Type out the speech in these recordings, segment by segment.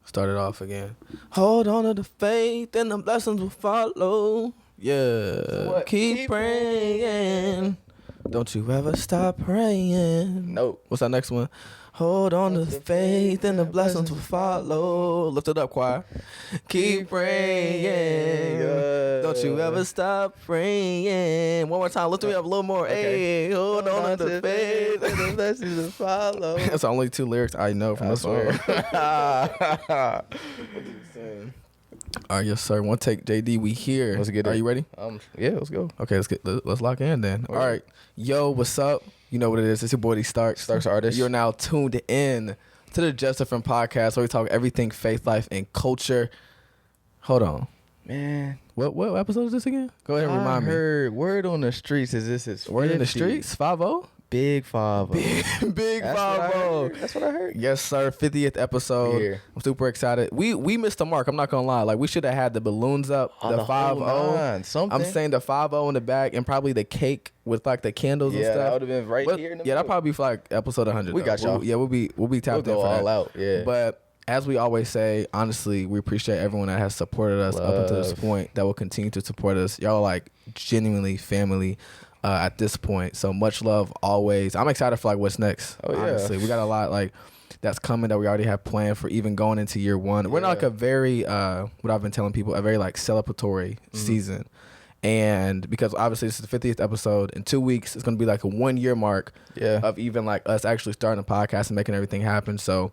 Start it off again. Hold on to the faith and the blessings will follow. Yeah. Keep praying. Don't you ever stop praying. Nope. What's our next one? Hold on to the faith and the blessings will follow. Lift it up, choir. Keep praying. Yeah. Don't you ever stop praying. One more time. Lift me up a little more. Okay. Hey, hold on to the faith and the blessings will follow. That's the only 2 lyrics I know from this song. All right, yes, sir. One take, JD. We here. Let's get it. Are you ready? Yeah, let's go. Okay, let's lock in then. All right. Yo, what's up? You know what it is. It's your boy D Starks Artist. You're now tuned in to the Just Different podcast where we talk everything faith, life, and culture. Hold on. Man. What episode is this again? Go ahead and remind me. I heard word on the streets is this is 50. Word in the streets? 5-0? Big 5-0. Big 5-0. That's what I heard. Yes, sir. 50th episode. Yeah. I'm super excited. We missed the mark. I'm not gonna lie. Like, we should have had the balloons up, the 5-0. Something. I'm saying the 5-0 in the back and probably the cake with like the candles and stuff. Yeah, that would have been right here in the middle. That'll probably be for like episode 100. We got y'all. We'll be tapped in go for all that. out. Yeah. But as we always say, honestly, we appreciate everyone that has supported us up until this point, that will continue to support us. Y'all are like genuinely family at this point. So much love always. I'm excited for like what's next. Oh, yeah. Honestly, we got a lot like that's coming that we already have planned for even going into year 1. We're not like a very what I've been telling people, a very like celebratory season. And because obviously this is the 50th episode, in 2 weeks it's going to be like a 1-year mark of even like us actually starting a podcast and making everything happen. So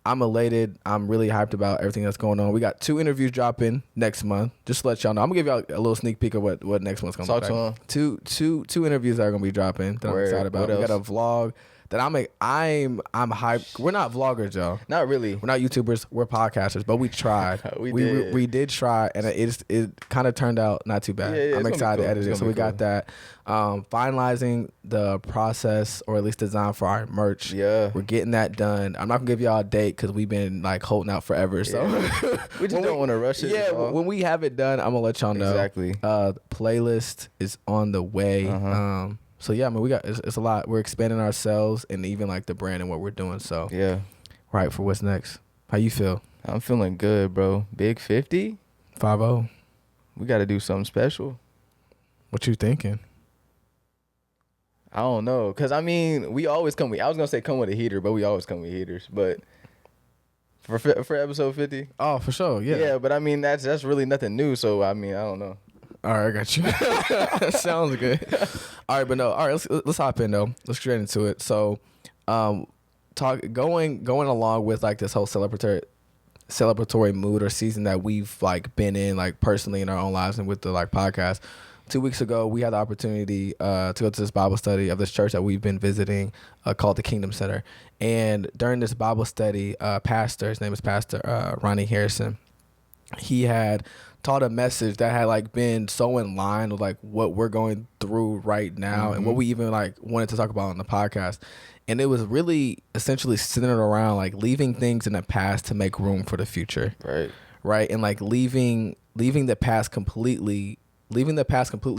I'm elated. I'm really hyped about everything that's going on. We got 2 interviews dropping next month. Just to let y'all know, I'm gonna give y'all a little sneak peek of what next month's gonna be like. Two interviews that are gonna be dropping that I'm excited about. We got a vlog that I'm hyped. We're not vloggers, y'all. Not really. We're not YouTubers. We're podcasters. But we tried. we did try, and it kind of turned out not too bad. Yeah, I'm excited to edit it. So we got cool. that. Finalizing the process, or at least design for our merch. Yeah. We're getting that done. I'm not gonna give y'all a date because we've been like holding out forever. So we just don't want to rush it. Yeah, when we have it done, I'm gonna let y'all know. Exactly. Playlist is on the way. So yeah, I mean, it's a lot. We're expanding ourselves and even like the brand and what we're doing. So yeah, right for what's next. How you feel? I'm feeling good, bro. Big 50, 5-0. We got to do something special. What you thinking? I don't know, cause I mean, we always come with. I was gonna say come with a heater, but we always come with heaters. But for episode 50, oh, for sure, yeah. Yeah, but I mean that's really nothing new. So I mean, I don't know. All right, I got you. Sounds good. All right, but no. All right, let's hop in though. Let's get into it. So, going along with like this whole celebratory mood or season that we've like been in, like personally in our own lives and with the like podcast. 2 weeks ago, we had the opportunity to go to this Bible study of this church that we've been visiting called the Kingdom Center. And during this Bible study, his name is Pastor Ronnie Harrison. He had taught a message that had like been so in line with like what we're going through right now and what we even like wanted to talk about on the podcast. And it was really essentially centered around like leaving things in the past to make room for the future. Right. And like leaving the past completely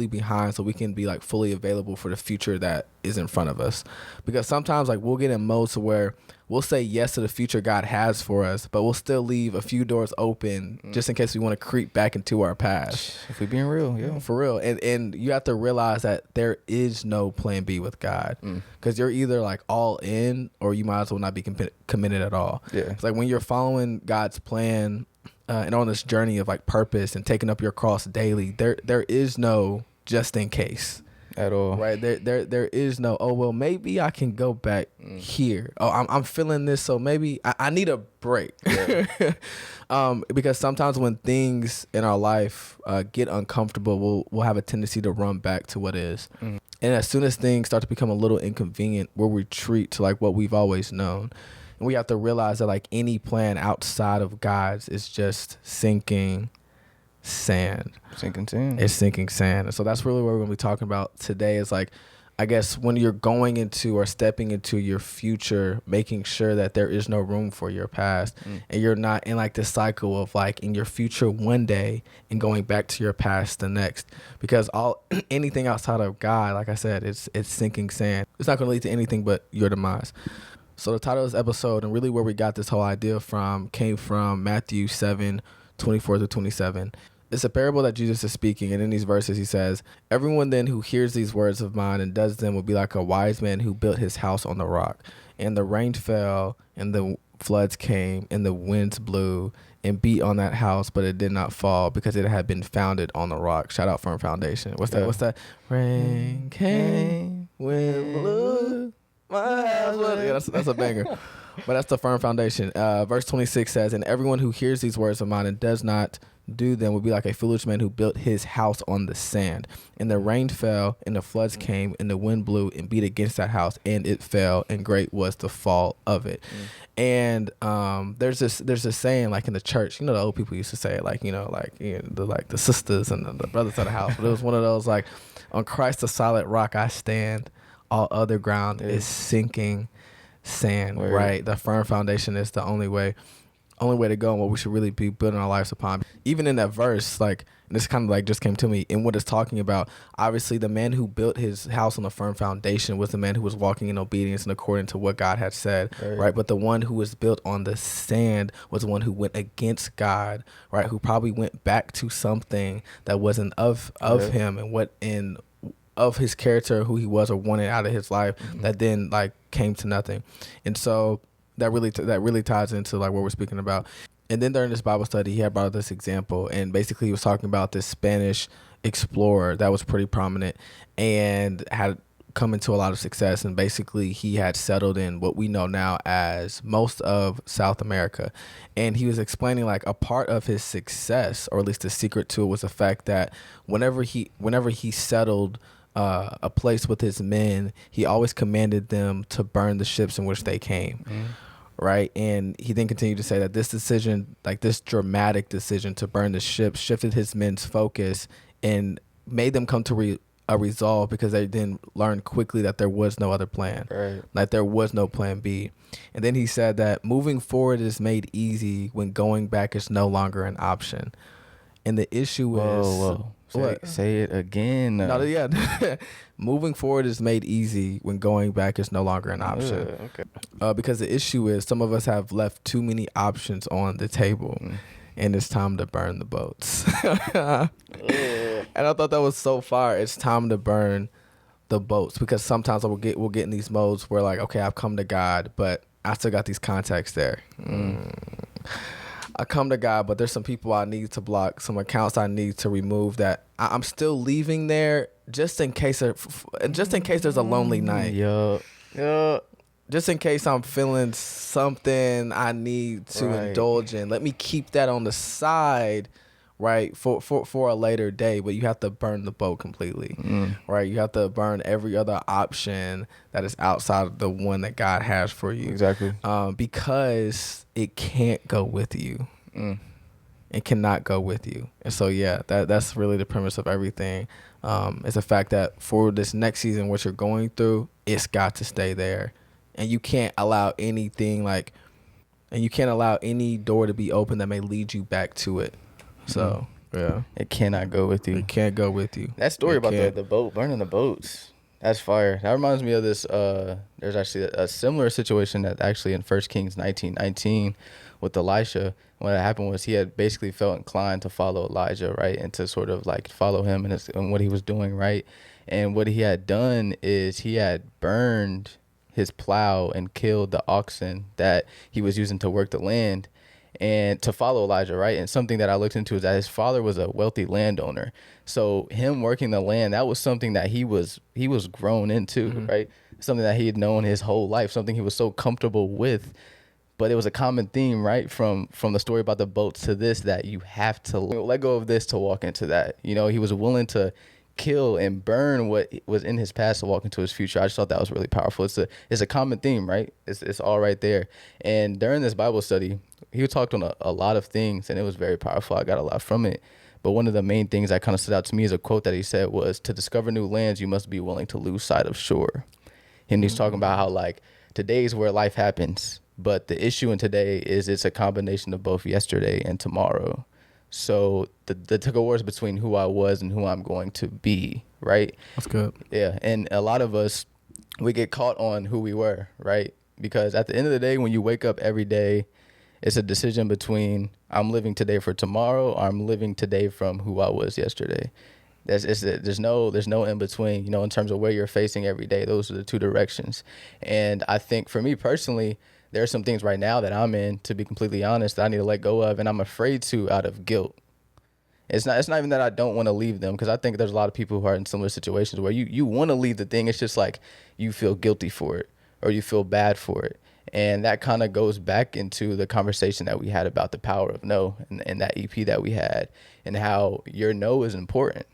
behind so we can be like fully available for the future that is in front of us. Because sometimes like we'll get in modes to where we'll say yes to the future God has for us, but we'll still leave a few doors open just in case we want to creep back into our past. If we're being real, yeah. For real. And you have to realize that there is no plan B with God. Because you're either like all in or you might as well not be committed at all. Yeah. It's like when you're following God's plan and on this journey of like purpose and taking up your cross daily, there is no just in case at all. Right. There is no, oh, well, maybe I can go back here. Oh, I'm feeling this. So maybe I need a break. Yeah. Because sometimes when things in our life get uncomfortable, we'll have a tendency to run back to what is. And as soon as things start to become a little inconvenient, we'll retreat to like what we've always known. And we have to realize that like any plan outside of God's is just sinking sand. It's sinking sand. And so that's really what we're going to be talking about today is like, I guess when you're going into or stepping into your future, making sure that there is no room for your past and you're not in like this cycle of like in your future one day and going back to your past the next, because anything outside of God, like I said, it's sinking sand. It's not going to lead to anything but your demise. So the title of this episode, and really where we got this whole idea from, came from Matthew 7:24-27. It's a parable that Jesus is speaking, and in these verses he says, "Everyone then who hears these words of mine and does them will be like a wise man who built his house on the rock. And the rain fell, and the floods came, and the winds blew and beat on that house, but it did not fall because it had been founded on the rock." Shout out Firm Foundation. What's that? Rain came, wind blew, my house was... Yeah, that's a banger. But that's the Firm Foundation. Verse 26 says, "And everyone who hears these words of mine and does not do them will be like a foolish man who built his house on the sand. And the rain fell, and the floods came, and the wind blew and beat against that house, and it fell, and great was the fall of it." And there's this saying, like in the church, the old people used to say it, the sisters and the brothers of the house. But it was one of those, like, "On Christ the solid rock I stand, all other ground is sinking sand." Word. Right? The firm foundation is the only way to go, and what we should really be building our lives upon. Even in that verse, like, this kind of like just came to me in what it's talking about. Obviously, the man who built his house on a firm foundation was the man who was walking in obedience and according to what God had said, right? But the one who was built on the sand was the one who went against God, right? Who probably went back to something that wasn't of him and of his character, who he was or wanted out of his life, that then like came to nothing. And so that really ties into like what we're speaking about. And then during this Bible study, he had brought up this example, and basically he was talking about this Spanish explorer that was pretty prominent and had come into a lot of success. And basically he had settled in what we know now as most of South America. And he was explaining like a part of his success, or at least the secret to it, was the fact that whenever he settled a place with his men, he always commanded them to burn the ships in which they came. Right. And he then continued to say that this decision, like this dramatic decision to burn the ship, shifted his men's focus and made them come to a resolve, because they then learned quickly that there was no other plan. Right. Like there was no plan B. And then he said that moving forward is made easy when going back is no longer an option. And the issue is... Say it again. No, yeah. Moving forward is made easy when going back is no longer an option. Okay. Because the issue is some of us have left too many options on the table, and it's time to burn the boats. And I thought that was so fire. It's time to burn the boats, because sometimes we'll get in these modes where like, okay, I've come to God, but I still got these contacts there. I come to God, but there's some people I need to block, some accounts I need to remove that I'm still leaving there just in case there's a lonely night. Yeah. Just in case I'm feeling something I need to indulge in. Let me keep that on the side, right, for a later day. But you have to burn the boat completely, right? You have to burn every other option that is outside of the one that God has for you. Exactly. Because it can't go with you. It cannot go with you. And so, yeah, that's really the premise of everything. It's the fact that for this next season, what you're going through, it's got to stay there. And you can't allow anything you can't allow any door to be open that may lead you back to it. So, yeah. It cannot go with you. It can't go with you. That story about the boat, burning the boats, that's fire. That reminds me of this. There's actually a similar situation that actually in 1 Kings 19:19 with Elisha. What had happened was he had basically felt inclined to follow Elijah, right? And to sort of like follow him and what he was doing, right? And what he had done is he had burned his plow and killed the oxen that he was using to work the land and to follow Elijah, right? And something that I looked into is that his father was a wealthy landowner. So him working the land, that was something that he was grown into, right? Something that he had known his whole life, something he was so comfortable with. But it was a common theme, right, from the story about the boats to this, that you have to let go of this to walk into that. He was willing to kill and burn what was in his past to walk into his future. I just thought that was really powerful. It's a common theme, right? It's all right there. And during this Bible study, he talked on a lot of things, and it was very powerful. I got a lot from it. But one of the main things that kind of stood out to me is a quote that he said was, "To discover new lands, you must be willing to lose sight of shore." And he's talking about how like today's where life happens. But the issue in today is it's a combination of both yesterday and tomorrow. So the tug of war is between who I was and who I'm going to be, right? That's good. Yeah, and a lot of us, we get caught on who we were, right? because at the end of the day, when you wake up every day, it's a decision between I'm living today for tomorrow, or I'm living today from who I was yesterday. There's no in between, you know, in terms of where you're facing every day. Those are the two directions. And I think for me personally, there are some things right now that I'm in, to be completely honest, that I need to let go of, and I'm afraid to out of guilt. It's not even that I don't want to leave them, because I think there's a lot of people who are in similar situations where you want to leave the thing. It's just like you feel guilty for it, or you feel bad for it. And that kind of goes back into the conversation that we had about the power of no, and that EP that we had, and how your no is important.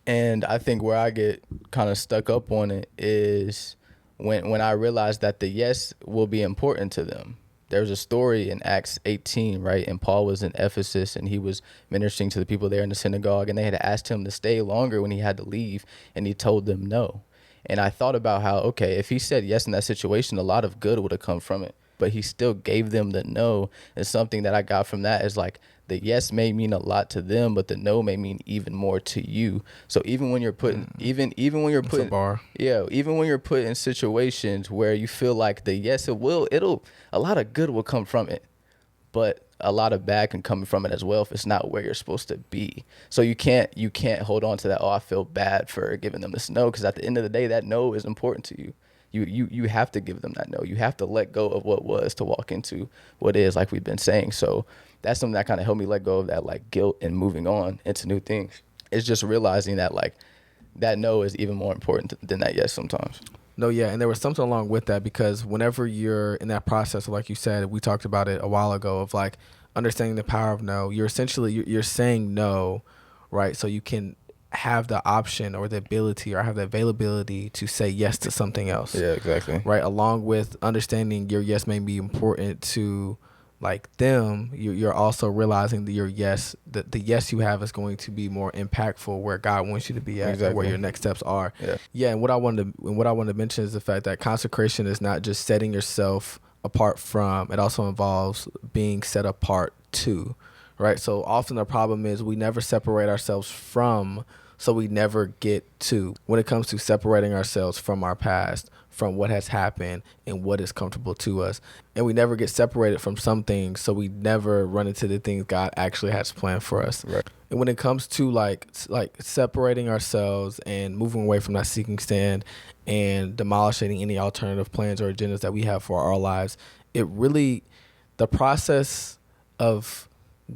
And I think where I get kind of stuck up on it is when I realize that the yes will be important to them. There's a story in Acts 18, right? And Paul was in Ephesus, and he was ministering to the people there in the synagogue, and they had asked him to stay longer when he had to leave, and he told them no. And I thought about how, okay, if he said yes in that situation, a lot of good would have come from it, but he still gave them the no. And something that I got from that is like, the yes may mean a lot to them, but the no may mean even more to you. So even when you're putting, even when you're putting, even when you're put in situations where you feel like the yes, a lot of good will come from it, but a lot of bad can come from it as well if it's not where you're supposed to be. So you can't hold on to that, oh, I feel bad for giving them this no, because at the end of the day, that no is important to you. You have to give them that no. You have to let go of what was to walk into what is, like we've been saying. So that's something that kind of helped me let go of that like guilt and moving on into new things. It's just realizing that like that no is even more important than that yes sometimes. No, yeah, and there was something along with that, because whenever you're in that process, like you said, we talked about it a while ago, of like understanding the power of no, you're essentially, you're saying no, right? So you can have the option or the ability or have the availability to say yes to something else. Yeah, exactly. Right, along with understanding your yes may be important to like them, you're also realizing that your yes, the yes you have is going to be more impactful where God wants you to be at, and where your next steps are. Yeah. And what I wanted to mention is the fact that consecration is not just setting yourself apart from, it also involves being set apart to, right? So often the problem is we never separate ourselves from, so we never get to. When it comes to separating ourselves from our past, from what has happened and what is comfortable to us, and we never get separated from some things, so we never run into the things God actually has planned for us. Right. And when it comes to like separating ourselves and moving away from that seeking stand and demolishing any alternative plans or agendas that we have for our lives, it really, the process of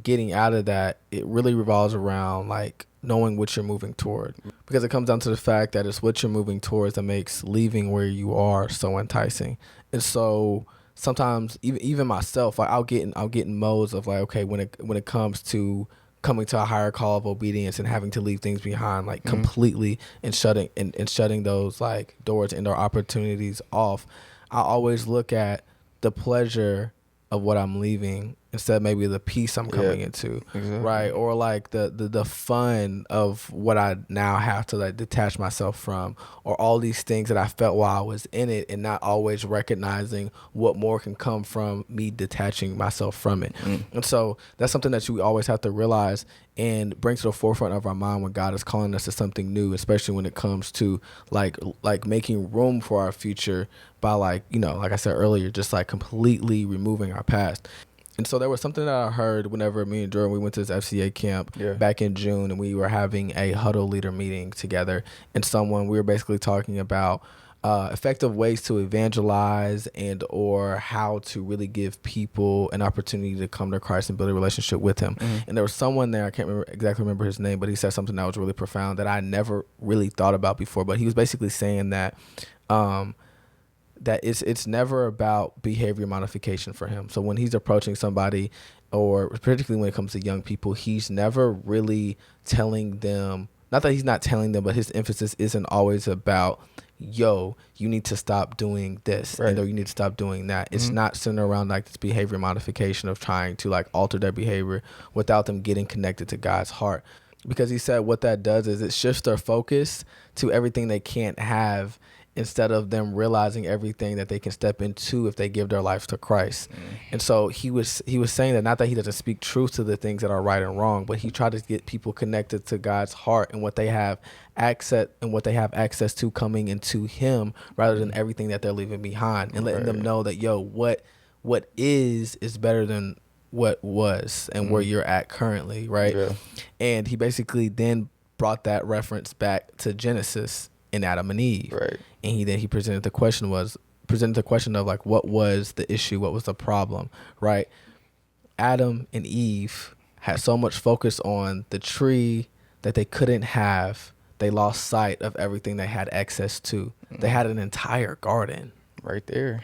getting out of that, it really revolves around like knowing what you're moving toward, because it comes down to the fact that it's what you're moving towards that makes leaving where you are so enticing. And so sometimes even myself, like I'll get in modes of like, okay, when it comes to coming to a higher call of obedience and having to leave things behind, like completely, and shutting those like doors and or opportunities off, I always look at the pleasure of what I'm leaving instead of maybe the peace I'm coming into, right? Or like the fun of what I now have to like detach myself from, or all these things that I felt while I was in it, and not always recognizing what more can come from me detaching myself from it. And so that's something that you always have to realize and bring to the forefront of our mind when God is calling us to something new, especially when it comes to like making room for our future by like, you know, like I said earlier, just like completely removing our past. And so there was something that I heard whenever me and Jordan, we went to this FCA camp back in June, and we were having a huddle leader meeting together, and we were basically talking about effective ways to evangelize and or how to really give people an opportunity to come to Christ and build a relationship with him. And there was someone there, I can't exactly remember his name, but he said something that was really profound that I never really thought about before. But he was basically saying that that it's never about behavior modification for him. So when he's approaching somebody, or particularly when it comes to young people, he's never really telling them, not that he's not telling them, but his emphasis isn't always about, yo, you need to stop doing this, or you need to stop doing that. It's not centered around like this behavior modification of trying to like alter their behavior without them getting connected to God's heart. Because he said what that does is it shifts their focus to everything they can't have instead of them realizing everything that they can step into if they give their lives to Christ. And so he was saying that, not that he doesn't speak truth to the things that are right and wrong, but he tried to get people connected to God's heart and what they have access to coming into him, rather than everything that they're leaving behind, and letting them know that, yo, what is better than what was, and where you're at currently, right? Yeah. And he basically then brought that reference back to Genesis and Adam and Eve. Right. And he presented the question of like, what was the issue? What was the problem? Right. Adam and Eve had so much focus on the tree that they couldn't have. They lost sight of everything they had access to. They had an entire garden. Right there.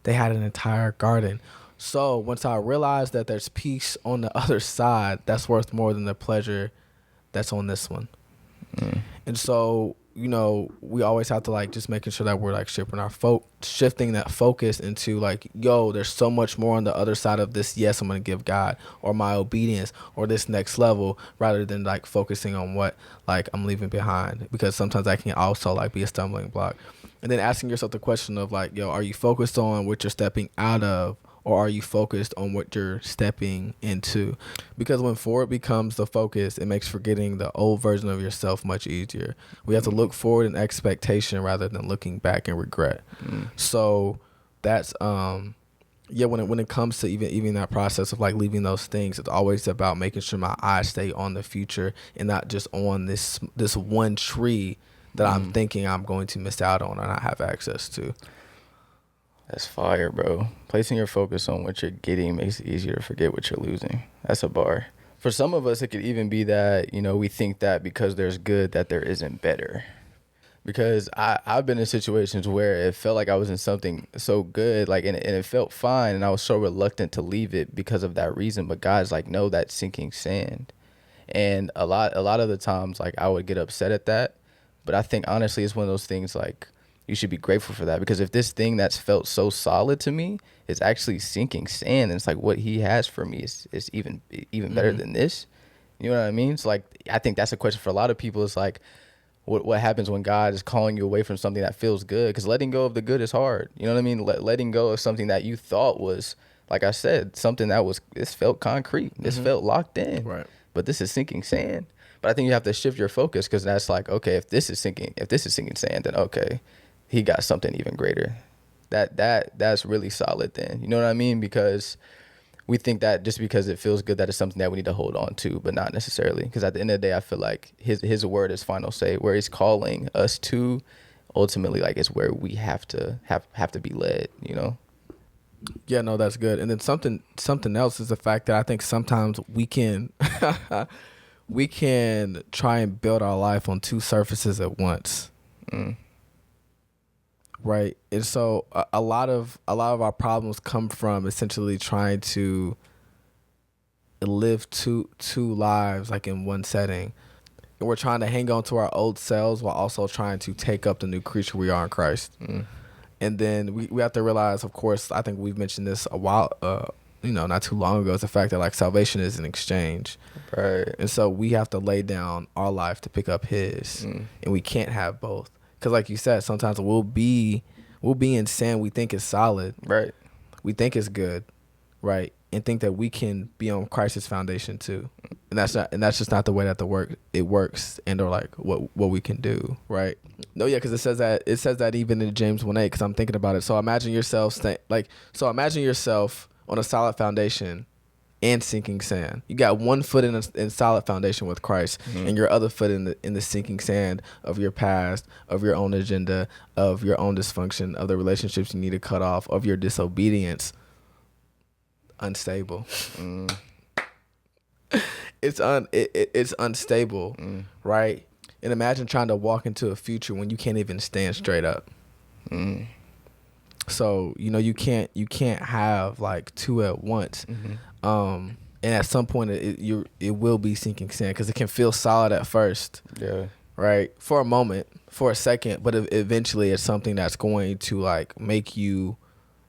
They had an entire garden. So once I realized that there's peace on the other side, that's worth more than the pleasure that's on this one. And so, you know, we always have to like just making sure that we're like shifting that focus into like, yo, there's so much more on the other side of this. Yes, I'm going to give God, or my obedience, or this next level, rather than like focusing on what like I'm leaving behind, because sometimes that can also like be a stumbling block. And then asking yourself the question of like, yo, are you focused on what you're stepping out of, or are you focused on what you're stepping into? Because when forward becomes the focus, it makes forgetting the old version of yourself much easier. We have to look forward in expectation rather than looking back in regret. So that's when it comes to even that process of like leaving those things, it's always about making sure my eyes stay on the future and not just on this one tree that I'm thinking I'm going to miss out on and not have access to. That's fire, bro. Placing your focus on what you're getting makes it easier to forget what you're losing. That's a bar. For some of us, it could even be that, you know, we think that because there's good that there isn't better. Because I've been in situations where it felt like I was in something so good, like, and it felt fine, and I was so reluctant to leave it because of that reason. But God's like, no, that's sinking sand. And a lot of the times, like, I would get upset at that. But I think honestly, it's one of those things like, you should be grateful for that, because if this thing that's felt so solid to me is actually sinking sand, and it's like what he has for me is even better than this. You know what I mean? It's like, I think that's a question for a lot of people. It's like, what happens when God is calling you away from something that feels good? Because letting go of the good is hard. You know what I mean? Letting go of something that you thought was, like I said, something that this felt concrete. This felt locked in. Right. But this is sinking sand. But I think you have to shift your focus, because that's like, okay, if this is sinking sand, then okay, he got something even greater. That's really solid then. You know what I mean? Because we think that just because it feels good, that is something that we need to hold on to, but not necessarily. Because at the end of the day, I feel like his word is final say. Where he's calling us to, ultimately, like, it's where we have to be led, you know? Yeah, no, that's good. And then something else is the fact that I think sometimes we can we can try and build our life on two surfaces at once. Right. And so a lot of our problems come from essentially trying to live two lives like in one setting. And we're trying to hang on to our old selves while also trying to take up the new creature we are in Christ. And then we have to realize, of course, I think we've mentioned this a while, not too long ago, is the fact that like salvation is an exchange. Right. And so we have to lay down our life to pick up his, and we can't have both. Because like you said, sometimes we'll be in sin we think is solid. Right. We think it's good, right? And think that we can be on Christ's foundation too. And that's just not the way that it works, and or like what we can do, right? No, yeah, because it says that even in James 1:8, because I'm thinking about it. So imagine yourself on a solid foundation and sinking sand. You got one foot in solid foundation with Christ, and your other foot in the sinking sand of your past, of your own agenda, of your own dysfunction, of the relationships you need to cut off, of your disobedience. Unstable. It's unstable, right? And imagine trying to walk into a future when you can't even stand straight up. So you can't have like two at once. And at some point it will be sinking sand, because it can feel solid at first. Yeah. Right. For a moment, for a second, but eventually it's something that's going to like make you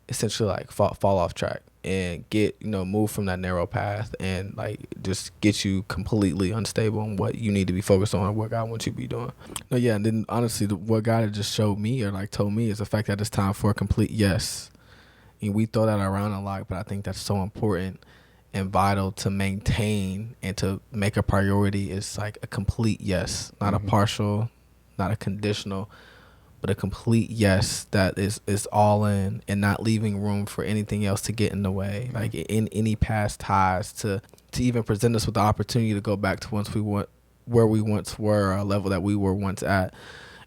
essentially like fall off track and get, move from that narrow path and like just get you completely unstable on what you need to be focused on and what God wants you to be doing. No, yeah, and then honestly, what God had just showed me or like told me is the fact that it's time for a complete yes. And we throw that around a lot, but I think that's so important and vital to maintain and to make a priority is like a complete yes, not a partial, not a conditional, but a complete yes that is all in and not leaving room for anything else to get in the way, like in any past ties to even present us with the opportunity to go back to where we once were, a level that we were once at.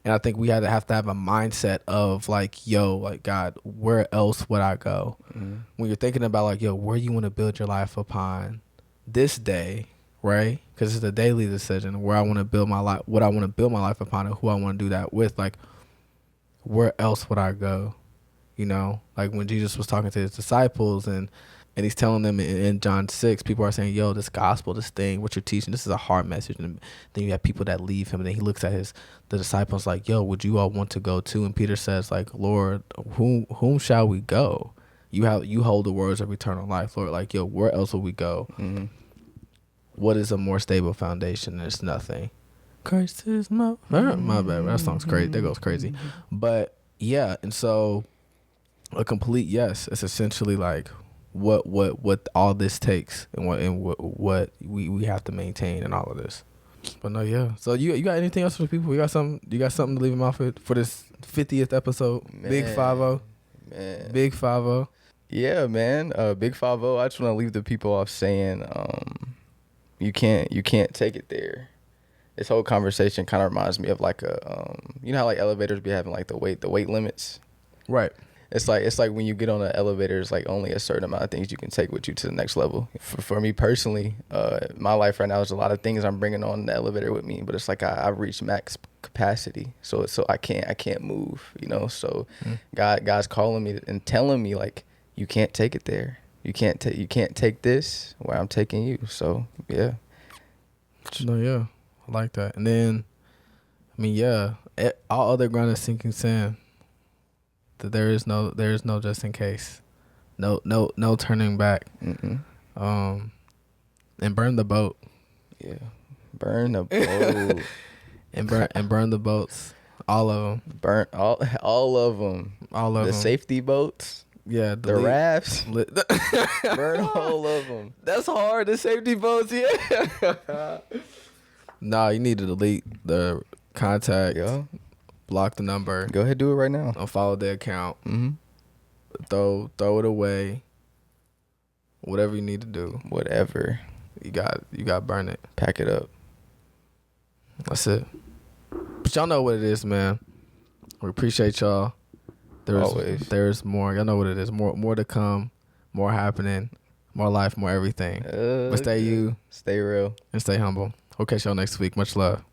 And I think we have to have a mindset of like, yo, like God, where else would I go? When you're thinking about like, yo, where you want to build your life upon this day, right? Because it's a daily decision where I want to build my life, what I want to build my life upon, and who I want to do that with. Like, where else would I go? Like when Jesus was talking to his disciples and he's telling them in John 6, people are saying, yo, this gospel, this thing, what you're teaching, this is a hard message. And then you have people that leave him, and then he looks at the disciples like, yo, would you all want to go too? And Peter says like, Lord, whom shall we go? You hold the words of eternal life, Lord. Like, yo, where else will we go? What is a more stable foundation? There's nothing. Christ is my bad. That song's crazy. That goes crazy. But yeah, and so a complete yes. It's essentially like what all this takes and what we have to maintain in all of this. But no, yeah. So you got anything else for the people? You got something to leave them off with for this 50th episode? Man, Big 5-0. Man. Big 5-0. Yeah, man. Big 5-0. I just want to leave the people off saying you can't take it there. This whole conversation kind of reminds me of like a you know how like elevators be having like the weight limits, right? It's like when you get on an elevator, it's like only a certain amount of things you can take with you to the next level. For me personally, my life right now, there's a lot of things I'm bringing on the elevator with me, but it's like I've reached max capacity, so I can't move, So God's calling me and telling me like, you can't take it there. You can't take this where I'm taking you. So yeah. No, yeah. I like that. And then, I mean, yeah, all other ground is sinking sand. That there is no just in case, no turning back. And burn the boat. Yeah, burn the boat. and burn the boats, all of them. Burn all of them. All of the them. Safety boats. Yeah, the rafts. Burn all of them. That's hard. The safety boats. Yeah. Nah, you need to delete the contact. Yeah. Block the number. Go ahead, do it right now. Unfollow the account. Throw it away. Whatever you need to do. Whatever. You got burn it. Pack it up. That's it. But y'all know what it is, man. We appreciate y'all. There's more. Y'all know what it is. More to come. More happening. More life. More everything. But stay you. Stay real. And stay humble. We'll catch y'all next week. Much love.